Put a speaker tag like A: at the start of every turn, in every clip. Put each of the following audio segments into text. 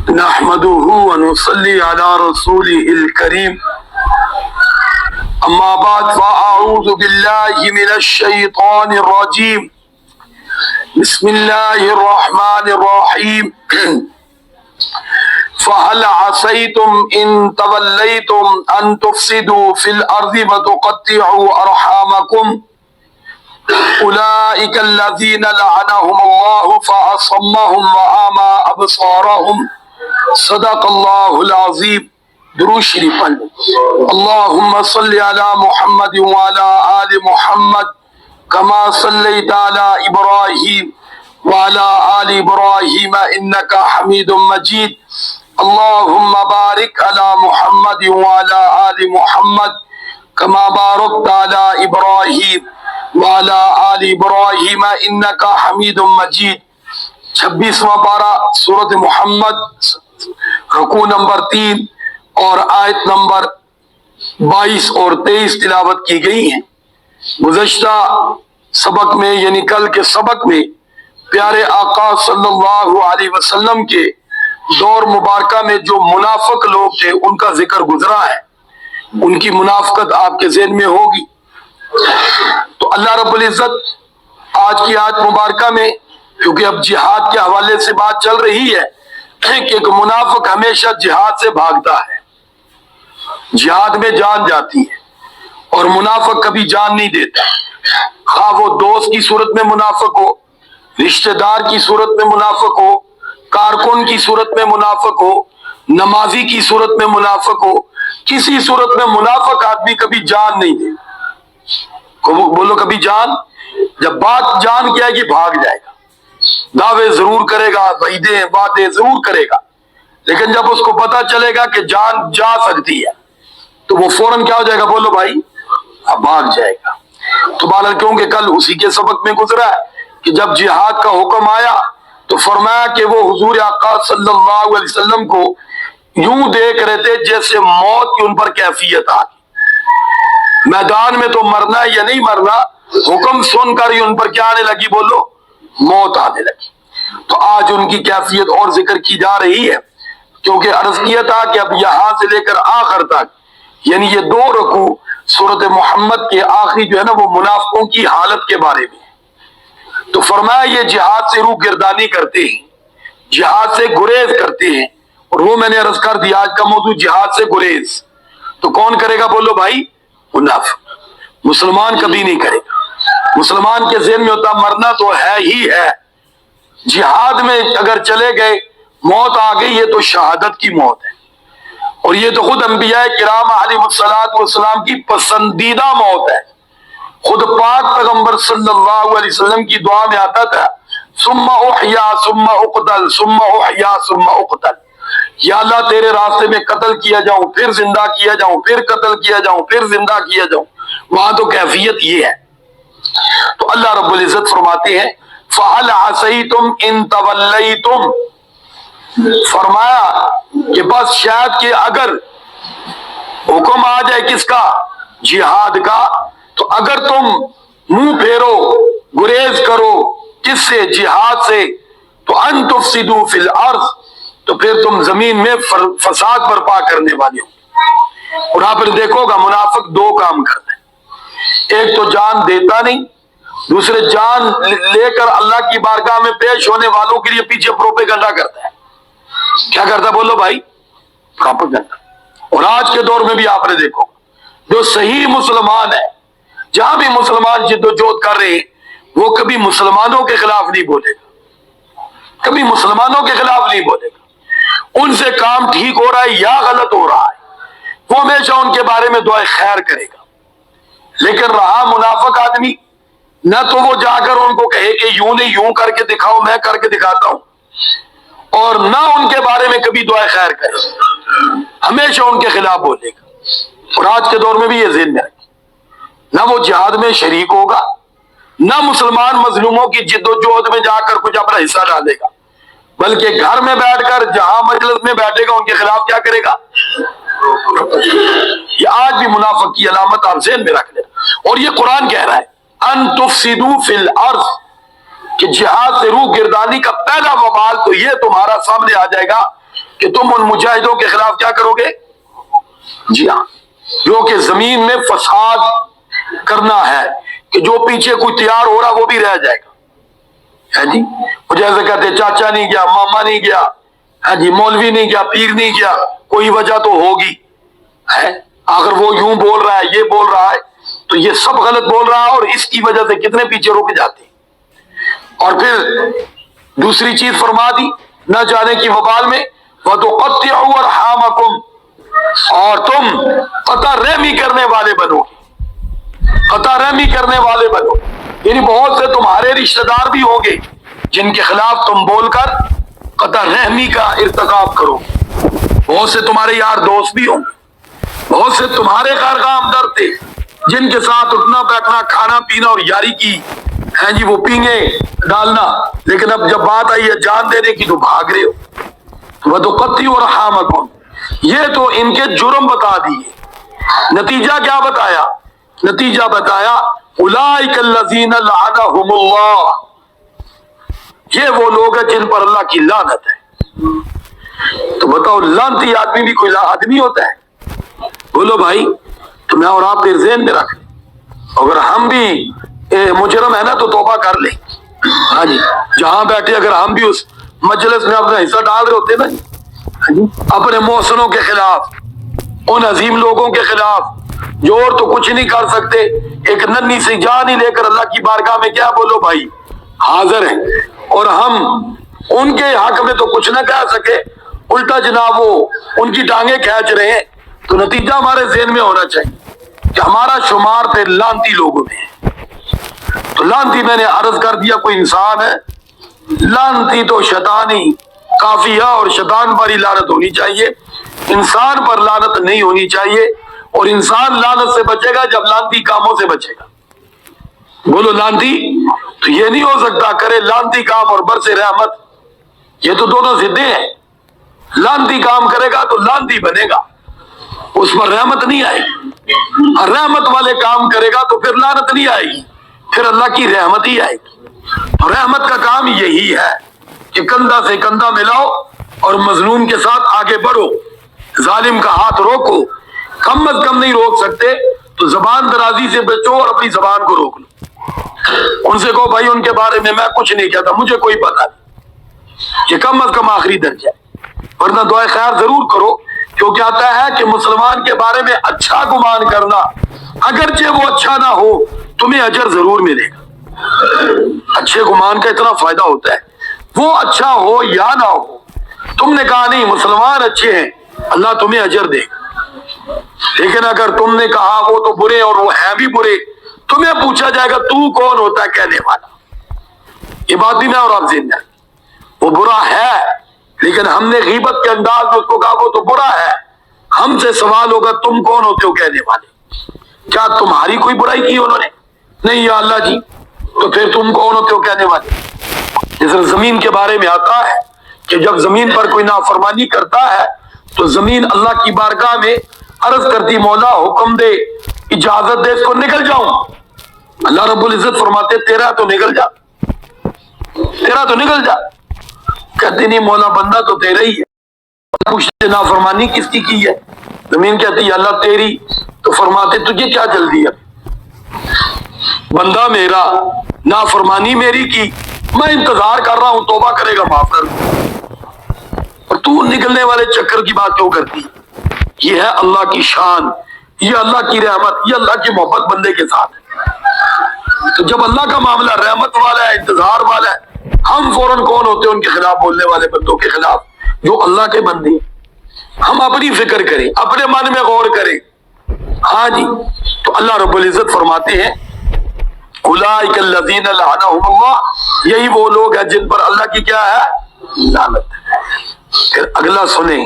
A: نحمده ونصلي على رسوله الكريم أما بعد فأعوذ بالله من الشيطان الرجيم بسم الله الرحمن الرحيم فهل عسيتم إن توليتم أن تفسدوا في الأرض وتقطعوا أرحامكم أولئك الذين لعنهم الله فأصمهم وأعمى أبصارهم صدق الله العظيم. درود شریف پڑھ اللهم صل على محمد وعلى آل محمد كما صليت على إبراهيم وعلى آل إبراهيم إنك حميد مجيد. اللهم بارك على محمد وعلى آل محمد كما باركت على إبراهيم وعلى آل إبراهيم إنك حميد مجيد. 26واں پارہ سورۃ محمد، رکوع نمبر 3 اور آیت نمبر 22 اور 23 تلاوت کی گئی ہیں. گزشتہ سبق میں یعنی کل کے سبق میں پیارے آقا صلی اللہ علیہ وسلم کے دور مبارکہ میں جو منافق لوگ تھے ان کا ذکر گزرا ہے. ان کی منافقت آپ کے ذہن میں ہوگی. تو اللہ رب العزت آج کی آیت مبارکہ میں، کیونکہ اب جہاد کے حوالے سے بات چل رہی ہے کہ ایک منافق ہمیشہ جہاد سے بھاگتا ہے، جہاد میں جان جاتی ہے، اور منافق کبھی جان نہیں دیتا. خواہ وہ دوست کی صورت میں منافق ہو، رشتہ دار کی صورت میں منافق ہو، کارکن کی صورت میں منافق ہو، نمازی کی صورت میں منافق ہو، کسی صورت میں منافق آدمی کبھی جان نہیں دے. بولو کبھی جان، جب بات جان کیا ہے کہ بھاگ جائے گا، دعوے ضرور کرے گا، وعدے وعدے ضرور کرے گا، لیکن جب اس کو پتا چلے گا کہ جان جا سکتی ہے تو وہ فوراً کیا ہو جائے گا؟ بولو بھائی، اب بھاگ جائے گا. تو بہرحال کیونکہ کل اسی کے سبق میں گزرا ہے کہ جب جہاد کا حکم آیا تو فرمایا کہ وہ حضور آقا صلی اللہ علیہ وسلم کو یوں دیکھ رہے تھے جیسے موت کی ان پر کیفیت آ گئی. میدان میں تو مرنا یا نہیں مرنا، حکم سن کر ہی ان پر کیا آنے لگی؟ بولو، موت آنے لگی. تو آج ان کی کیفیت اور ذکر کی جا رہی ہے، کیونکہ عرض کیا تھا کہ اب یہاں سے لے کر آخر تک یعنی یہ 2 رکوع سورۃ محمد کے آخری جو ہے نا وہ منافقوں کی حالت کے بارے میں. تو فرمایا یہ جہاد سے روح گردانی کرتے ہیں، جہاد سے گریز کرتے ہیں، اور وہ میں نے عرض کر دیا آج کا موضوع جہاد سے گریز. تو کون کرے گا؟ بولو بھائی، منافق. مسلمان کبھی نہیں کرے گا. مسلمان کے ذہن میں ہوتا مرنا تو ہے ہی ہے، جہاد میں اگر چلے گئے موت آ گئی، یہ تو شہادت کی موت ہے، اور یہ تو خود انبیاء کرام علیہ السلام کی پسندیدہ موت ہے. خود پاک پیغمبر صلی اللہ علیہ وسلم کی دعا میں آتا تھا ثم احیا ثم اقتل ثم احیا ثم اقتل، یا اللہ تیرے راستے میں قتل کیا جاؤں، پھر زندہ کیا جاؤں، پھر قتل کیا جاؤں، پھر زندہ کیا جاؤں. وہاں تو کیفیت یہ ہے. تو اللہ رب العزت فرماتے ہیں فَهَلْ عَسَيْتُمْ إِن تَوَلَّيْتُمْ، فرمایا کہ بس شاید کہ اگر حکم آ جائے کس کا؟ جہاد کا. تو اگر تم منہ پھیرو، گریز کرو، کس سے؟ جہاد سے. تو ان تفسدوا فی الارض، تو پھر تم زمین میں فساد برپا کرنے والے ہو. اور آپ پھر دیکھو گا منافق 2 کام کرتا ہے، ایک تو جان دیتا نہیں، دوسرے جان لے کر اللہ کی بارگاہ میں پیش ہونے والوں کے لیے پیچھے پروپیگنڈا کرتا ہے. کیا کرتا ہے؟ بولو بھائی، پروپیگنڈا. اور آج کے دور میں بھی آپ نے دیکھو جو صحیح مسلمان ہے، جہاں بھی مسلمان جد و جہد کر رہے ہیں، وہ کبھی مسلمانوں کے خلاف نہیں بولے گا، کبھی مسلمانوں کے خلاف نہیں بولے گا. ان سے کام ٹھیک ہو رہا ہے یا غلط ہو رہا ہے، وہ ہمیشہ ان کے بارے میں دعائے خیر کرے گا. لیکن رہا منافق آدمی، نہ تو وہ جا کر ان کو کہے کہ یوں نہیں یوں کر کے دکھاؤ، میں کر کے دکھاتا ہوں، اور نہ ان کے بارے میں کبھی دعائے خیر کرے، ہمیشہ ان کے خلاف بولے گا. اور آج کے دور میں بھی یہ ذہن میں رکھیں، نہ وہ جہاد میں شریک ہوگا، نہ مسلمان مظلوموں کی جد و جہد میں جا کر کچھ اپنا حصہ ڈالے گا، بلکہ گھر میں بیٹھ کر جہاں مجلس میں بیٹھے گا ان کے خلاف کیا کرے گا؟ یہ آج بھی منافق کی علامت آپ ذہن میں رکھ لیں. اور یہ قرآن کہہ رہا ہے ان تفسدوا فی الارض، کہ جہاد سے روح گردانی کا پہلا وبال تو یہ تمہارا سامنے آ جائے گا کہ تم ان مجاہدوں کے خلاف کیا کرو گے؟ جی ہاں، جو کہ زمین میں فساد کرنا ہے، کہ جو پیچھے کوئی تیار ہو رہا وہ بھی رہ جائے گا۔ جی وہ جیسے کہتے چاچا نہیں گیا، ماما نہیں گیا، ہاں جی مولوی نہیں گیا، پیر نہیں گیا، کوئی وجہ تو ہوگی ہے، اگر وہ یوں بول رہا ہے، یہ بول رہا ہے، تو یہ سب غلط بول رہا ہے، اور اس کی وجہ سے کتنے پیچھے روک جاتے ہیں۔ اور پھر دوسری چیز فرما دی نہ جانے کی وبال میں، وَتُقَطِّعُوا أَرْحَامَكُمْ، اور تم قطع رحمی کرنے والے بنو، قطع رحمی کرنے والے بنو، یعنی بہت سے تمہارے رشتہ دار بھی ہوں گے جن کے خلاف تم بول کر قطع رحمی کا ارتکاب کرو، بہت سے تمہارے یار دوست بھی ہوں گے، بہت سے تمہارے خیرخواہ ہمدرد تھے جن کے ساتھ اٹھنا بیٹھنا، کھانا پینا اور یاری کی ہیں جی، وہ پینگے ڈالنا، لیکن اب جب بات آئی ہے جان دینے کی تو بھاگ رہے ہو۔ وَتُقَطِّعُوا أَرْحَامَكُمْ، یہ تو ان کے جرم بتا دیے۔ نتیجہ کیا بتایا؟ نتیجہ بتایا أُولَٰئِكَ الَّذِينَ لَعَنَهُمُ اللَّهُ، یہ وہ لوگ ہیں جن پر اللہ کی لعنت ہے۔ تو بتاؤ لعنتی آدمی بھی کوئی آدمی ہوتا ہے؟ بولو بھائی، تو میں اور آپ کے ذہن میں رکھ، اگر ہم بھی مجرم ہے نا تو توبہ کر لیں۔ ہاں جی، جہاں بیٹھے اگر ہم بھی اس مجلس میں اپنا حصہ ڈال رہے ہوتے نا جی، اپنے محسنوں کے خلاف، ان عظیم لوگوں کے خلاف جو اور تو کچھ نہیں کر سکتے، ایک ننھی سی جان ہی لے کر اللہ کی بارگاہ میں کیا بولو بھائی حاضر ہیں، اور ہم ان کے حق میں تو کچھ نہ کہہ سکے، الٹا جناب وہ ان کی ٹانگیں کھینچ رہے ہیں، تو نتیجہ ہمارے ذہن میں ہونا چاہیے کہ ہمارا شمار پہ لعنتی لوگوں میں ہے۔ تو لعنتی میں نے عرض کر دیا کوئی انسان ہے، لعنتی تو شیطانی کافی ہے، اور شیطان پر ہی لعنت ہونی چاہیے، انسان پر لعنت نہیں ہونی چاہیے، اور انسان لعنت سے بچے گا جب لعنتی کاموں سے بچے گا۔ بولو لعنتی تو یہ نہیں ہو سکتا کرے لعنتی کام اور برسے رحمت، یہ تو دونوں ضدیں ہیں۔ لعنتی کام کرے گا تو لعنتی بنے گا، اس پر رحمت نہیں آئے گی، اور رحمت والے کام کرے گا تو پھر لعنت نہیں آئے گی، پھر اللہ کی رحمت ہی آئے گی۔ تو رحمت کا کام یہی ہے کہ کندھا سے کندھا ملاؤ اور مظلوم کے ساتھ آگے بڑھو، ظالم کا ہاتھ روکو، کم از کم نہیں روک سکتے تو زبان درازی سے بچو اور اپنی زبان کو روک لو۔ ان سے کہو بھائی ان کے بارے میں کچھ نہیں کہتا، مجھے کوئی پتہ نہیں، یہ کم از کم آخری درجہ ہے، ورنہ دعائے خیر ضرور کرو، کیونکہ آتا ہے کہ مسلمان کے بارے میں اچھا گمان کرنا، اگرچہ وہ اچھا نہ ہو تمہیں اجر ضرور ملے گا۔ اچھے گمان کا اتنا فائدہ ہوتا ہے، وہ اچھا ہو یا نہ ہو، تم نے کہا نہیں مسلمان اچھے ہیں، اللہ تمہیں اجر دے گا، لیکن اگر تم نے کہا وہ تو برے اور وہ ہیں بھی برے، تمہیں پوچھا جائے گا تو کون ہوتا ہے کہنے والا۔ یہ بات بھی میں اور آپ ذہن میں، وہ برا ہے، لیکن ہم نے غیبت کے انداز میں اس کو کہا وہ تو برا ہے، ہم سے سوال ہوگا تم کون ہوتے ہو کہنے والے، کیا تمہاری کوئی برائی کی انہوں نے؟ نہیں یا اللہ جی، تو پھر تم کون ہوتے ہو کہنے والے؟ جیسے زمین کے بارے میں آتا ہے کہ جب زمین پر کوئی نافرمانی کرتا ہے تو زمین اللہ کی بارگاہ میں عرض کرتی مولا حکم دے، اجازت دے اس کو نکل جاؤں، اللہ رب العزت فرماتے تیرا تو نکل جا، تیرا تو نکل جا، کہتے نہیں مولا بندہ تو تیرا ہی ہے، پوچھتے نافرمانی کس کی ہے؟ زمین کہتی ہے اللہ تیری، تو فرماتے تجھے کیا جلدی ہے، بندہ میرا نافرمانی میری کی، میں انتظار کر رہا ہوں توبہ کرے گا معاف کر دوں، اور تو نکلنے والے چکر کی بات کیوں کرتی؟ یہ ہے اللہ کی شان، یہ اللہ کی رحمت، یہ اللہ کی محبت بندے کے ساتھ ہے۔ تو جب اللہ کا معاملہ رحمت والا ہے، انتظار والا ہے، ہم فوراً کون ہوتے ہیں ان کے خلاف بولنے والے بندوں کے خلاف جو اللہ کے بندے ہیں؟ ہم اپنی فکر کریں، اپنے من میں غور کریں۔ ہاں جی، تو اللہ رب العزت فرماتے ہیں اولئک الذین لعنہم اللہ، یہی وہ لوگ ہیں جن پر اللہ کی کیا ہے؟ لعنت ہے۔ پھر اگلا سنیں،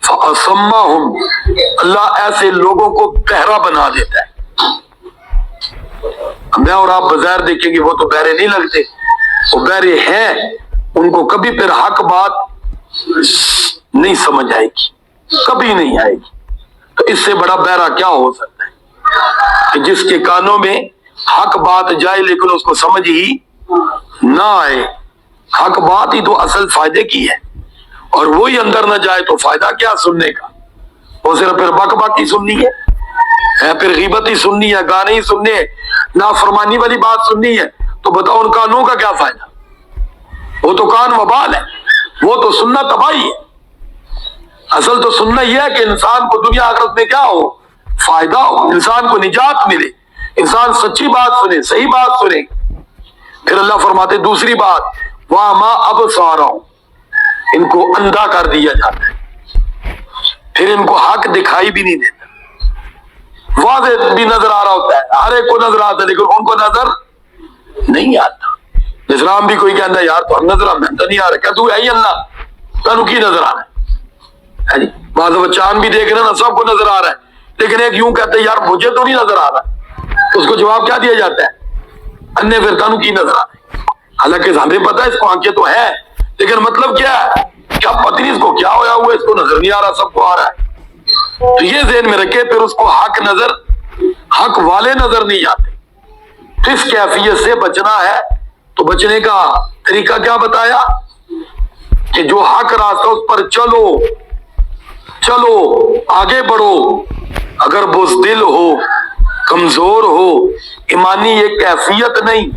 A: فَأَصَمَّهُمْ، اللہ ایسے لوگوں کو بہرا بنا دیتا ہے۔ میں اور آپ بظاہر دیکھیں گے وہ تو بہرے نہیں لگتے، وہ بہرے ہیں، ان کو کبھی پھر حق بات نہیں سمجھ آئے گی، کبھی نہیں آئے گی۔ تو اس سے بڑا بہرا کیا ہو سکتا ہے کہ جس کے کانوں میں حق بات جائے لیکن اس کو سمجھ ہی نہ آئے. حق بات ہی تو اصل فائدے کی ہے، اور وہی اندر نہ جائے تو فائدہ کیا سننے کا؟ وہ صرف پھر بک بک ہی سننی ہے، پھر غیبت ہی سننی ہے، گانے ہی سننے ہیں، نافرمانی والی بات سننی ہے. تو بتاؤ ان کانوں کا کیا فائدہ؟ وہ تو کان وبال ہے، وہ تو سننا تباہی ہے. اصل تو سننا یہ ہے کہ انسان کو دنیا آخرت میں کیا ہو، فائدہ ہو، انسان کو نجات ملے، انسان سچی بات سنے، صحیح بات سنے. پھر اللہ فرماتے دوسری بات، وَمَا أَبْصَارَهُمْ، ان کو اندھا کر دیا جاتا ہے، پھر ان کو حق دکھائی بھی نہیں دیتا. واضح بھی نظر آ رہا ہوتا ہے، ہر ایک کو نظر آتا ہے لیکن ان کو نظر نہیں آتا. اسلام بھی کوئی کہتا ہے یار تو نظر آتا نہیں آ رہا، کیا تو ہے ہی اللہ، تینوں کی نظر آ رہا ہے. بعض بچان بھی دیکھ رہے ہیں نا، سب کو نظر آ رہا ہے، لیکن ایک یوں کہتے ہیں یار مجھے تو نہیں نظر آ رہا. اس کو جواب کیا دیا جاتا ہے؟ انے پھر تینوں کی نظر آ رہا ہے. حالانکہ ہمیں پتا ہے اس کو آنکھیں تو ہے، لیکن مطلب کیا ہے؟ کیا پتہ نہیں اس کو کیا ہویا ہوا ہے، اس کو نظر نہیں آ رہا، سب کو آ رہا ہے. تو یہ ذہن میں رکھے، پھر اس کو حق والے نظر نہیں آتے. تو اس کیفیت سے بچنا ہے. تو بچنے کا طریقہ کیا بتایا؟ کہ جو حق راستہ اس پر چلو آگے بڑھو. اگر بزدل ہو، کمزور ہو، ایمانی یہ کیفیت نہیں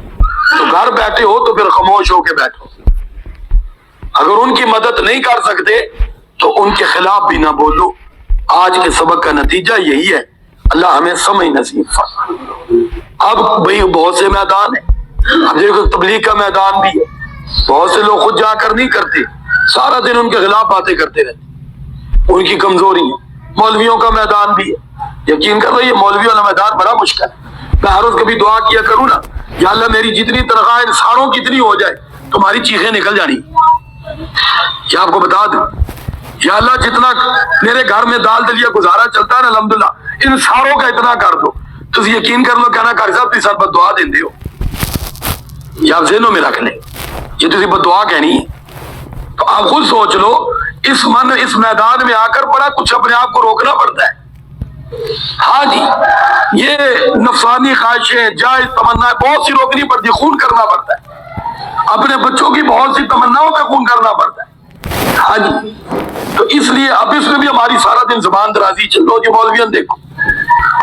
A: تو گھر بیٹھے ہو تو پھر خاموش ہو کے بیٹھو. اگر ان کی مدد نہیں کر سکتے تو ان کے خلاف بھی نہ بولو. آج کے سبق کا نتیجہ یہی ہے. اللہ ہمیں سمجھ نصیب فرمائے. اب بھئی بہت سے میدان ہیں، اب دیکھو تبلیغ کا میدان بھی ہے. بہت سے لوگ خود جا کر نہیں کرتے، سارا دن ان کے خلاف باتیں کرتے رہتے، ان کی کمزوری ہے. مولویوں کا میدان بھی ہے. یقین کرو یہ مولوی والا میدان بڑا مشکل ہے. میں ہر روز کبھی دعا کیا کروں نا، یا اللہ میری جتنی تنخواہ انسانوں کی اتنی ہو جائے تمہاری چیخیں نکل جانی. کیا آپ کو بتا دوں، یا اللہ جتنا میرے گھر میں دال دلیا گزارا چلتا ہے نا الحمدللہ، ان ساروں کا اتنا کر دو. تو یقین کر لو کہنا قاری صاحب تیس سال بد دعا دیں ہو، یا آپ ذہنوں میں رکھ لیں یہ تھی بد دعا کہنی ہے. تو آپ خود سوچ لو، اس میدان میں آ کر بڑا کچھ اپنے آپ کو روکنا پڑتا ہے. ہاں جی، یہ نفسانی خواہشیں، جائز تمنا بہت سی روکنی پڑتی، خون کرنا پڑتا ہے، اپنے بچوں کی بہت سی تمناؤں پہ خون کرنا پڑتا ہے. ہاں جی، تو اس لیے اب اس میں بھی ہماری سارا دن زبان درازی چلو. جو مولویان دیکھو،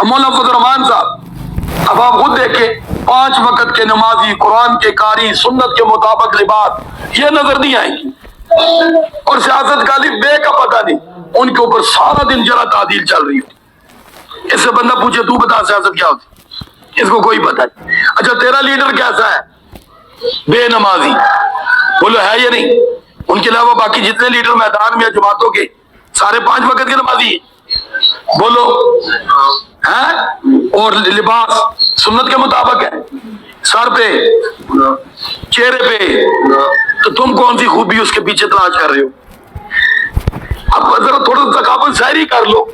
A: مولانا فضل الرحمان صاحب، اب آپ خود دیکھیں 5 وقت کے نمازی، قرآن کے قاری، سنت کے مطابق لباس، یہ نظر نہیں آئے گی. اور سیاست کا بے کا پتہ نہیں، ان کے اوپر سارا دن جرا تعدیل چل رہی ہوتی. اس سے بندہ پوچھے تو بتا سیاست کیا ہوتی، اس کو کوئی پتہ نہیں. اچھا تیرا لیڈر کیسا ہے؟ بے نمازی. بولو ہے یا نہیں؟ ان کے علاوہ باقی جتنے لیڈر میدان میں جماعتوں کے سارے 5 وقت کے نمازی ہیں. بولو ہیں؟ اور لباس سنت کے مطابق ہے، سر پہ، چہرے پہ. تو تم کون سی خوبی اس کے پیچھے تلاش کر رہے ہو؟ اب ذرا تھوڑا ثقافت شاعری کر لو.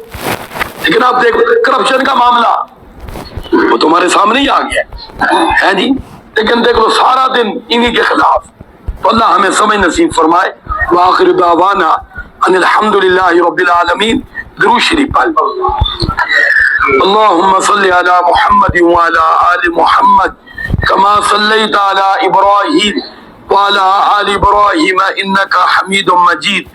A: لیکن آپ دیکھو کرپشن کا معاملہ وہ تمہارے سامنے ہی آ گیا ہے جی، لیکن دیکھ لو سارا دن انہی کے خلاف. تو اللہ ہمیں سمجھ نصیب فرمائے. وآخر دعوانا ان الحمدللہ رب العالمین. درود شریف پڑھ. اللهم صل على محمد وعلى آل محمد كما صليت على إبراهيم وعلى آل إبراهيم إنك حميد مجيد.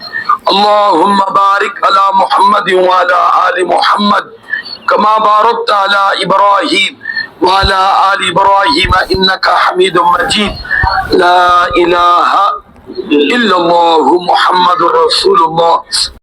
A: اللهم بارك على محمد وعلى آل محمد كما باركت على إبراهيم وعلى آل إبراهيم إنك حميد مجيد. لا إله إلا الله محمد رسول الله.